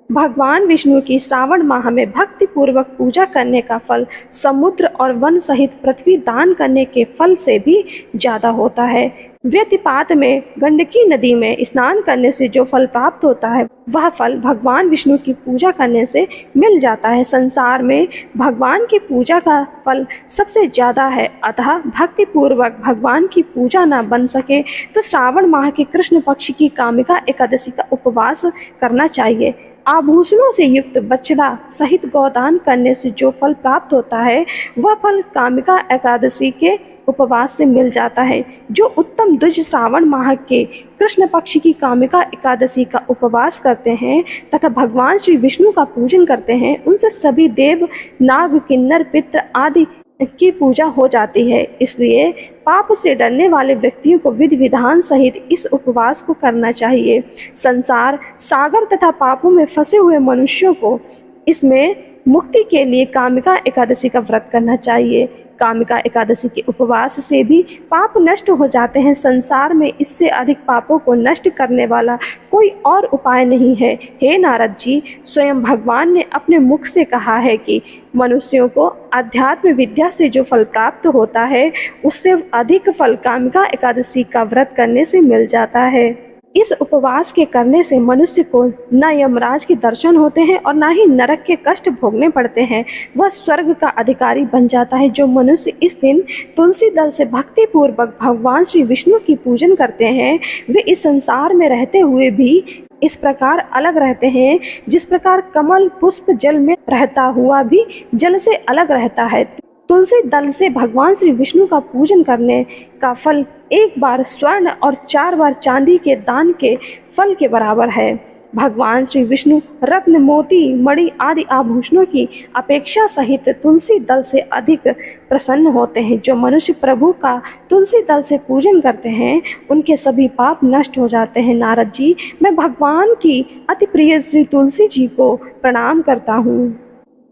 भगवान विष्णु की श्रावण माह में भक्ति पूर्वक पूजा करने का फल समुद्र और वन सहित पृथ्वी दान करने के फल से भी ज्यादा होता है। व्यतिपात में गंडकी नदी में स्नान करने से जो फल प्राप्त होता है वह फल भगवान विष्णु की पूजा करने से मिल जाता है। संसार में भगवान की पूजा का फल सबसे ज्यादा है, अतः भक्ति पूर्वक भगवान की पूजा न बन सके तो श्रावण माह के कृष्ण पक्ष की कामिका एकादशी का उपवास करना चाहिए। आभूषणों से युक्त बछड़ा सहित गोदान करने से जो फल प्राप्त होता है वह फल कामिका एकादशी के उपवास से मिल जाता है। जो उत्तम द्विज श्रावण माह के कृष्ण पक्ष की कामिका एकादशी का उपवास करते हैं तथा भगवान श्री विष्णु का पूजन करते हैं उनसे सभी देव, नाग, किन्नर, पितृ आदि की पूजा हो जाती है। इसलिए पाप से डरने वाले व्यक्तियों को विधि विधान सहित इस उपवास को करना चाहिए। संसार सागर तथा पापों में फंसे हुए मनुष्यों को इसमें मुक्ति के लिए कामिका एकादशी का व्रत करना चाहिए। कामिका एकादशी के उपवास से भी पाप नष्ट हो जाते हैं। संसार में इससे अधिक पापों को नष्ट करने वाला कोई और उपाय नहीं है। हे नारद जी, स्वयं भगवान ने अपने मुख से कहा है कि मनुष्यों को अध्यात्म विद्या से जो फल प्राप्त होता है उससे अधिक फल कामिका एकादशी का व्रत करने से मिल जाता है। इस उपवास के करने से मनुष्य को न यमराज के दर्शन होते हैं और न ही नरक के कष्ट भोगने पड़ते हैं, वह स्वर्ग का अधिकारी बन जाता है। जो मनुष्य इस दिन तुलसी दल से भक्ति पूर्वक भगवान श्री विष्णु की पूजन करते हैं वे इस संसार में रहते हुए भी इस प्रकार अलग रहते हैं जिस प्रकार कमल पुष्प जल में रहता हुआ भी जल से अलग रहता है। तुलसी दल से भगवान श्री विष्णु का पूजन करने का फल एक बार स्वर्ण और 4 बार चांदी के दान के फल के बराबर है। भगवान श्री विष्णु रत्न, मोती, मणि आदि आभूषणों की अपेक्षा सहित तुलसी दल से अधिक प्रसन्न होते हैं। जो मनुष्य प्रभु का तुलसी दल से पूजन करते हैं उनके सभी पाप नष्ट हो जाते हैं। नारद जी, मैं भगवान की अति प्रिय श्री तुलसी जी को प्रणाम करता हूँ।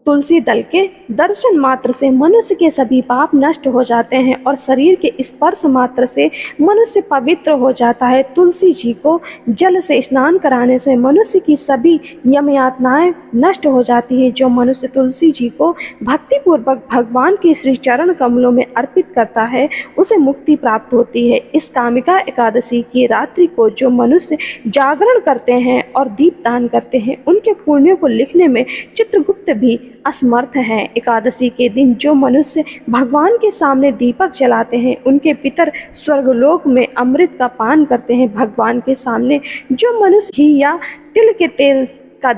तुलसी दल के दर्शन मात्र से मनुष्य के सभी पाप नष्ट हो जाते हैं और शरीर के स्पर्श मात्र से मनुष्य पवित्र हो जाता है। तुलसी जी को जल से स्नान कराने से मनुष्य की सभी यम यातनाएं नष्ट हो जाती है। जो मनुष्य तुलसी जी को भक्ति पूर्वक भगवान के श्री चरण कमलों में अर्पित करता है उसे मुक्ति प्राप्त होती है। इस कामिका एकादशी की रात्रि को जो मनुष्य जागरण करते हैं और दीप दान करते हैं उनके पुण्यों को लिखने में चित्रगुप्त भी असमर्थ है। एकादशी के दिन जो मनुष्य भगवान के सामने दीपक जलाते हैं उनके पितर स्वर्गलोक में अमृत का पान करते हैं। भगवान के सामने जो मनुष्य घी या तिल के तेल का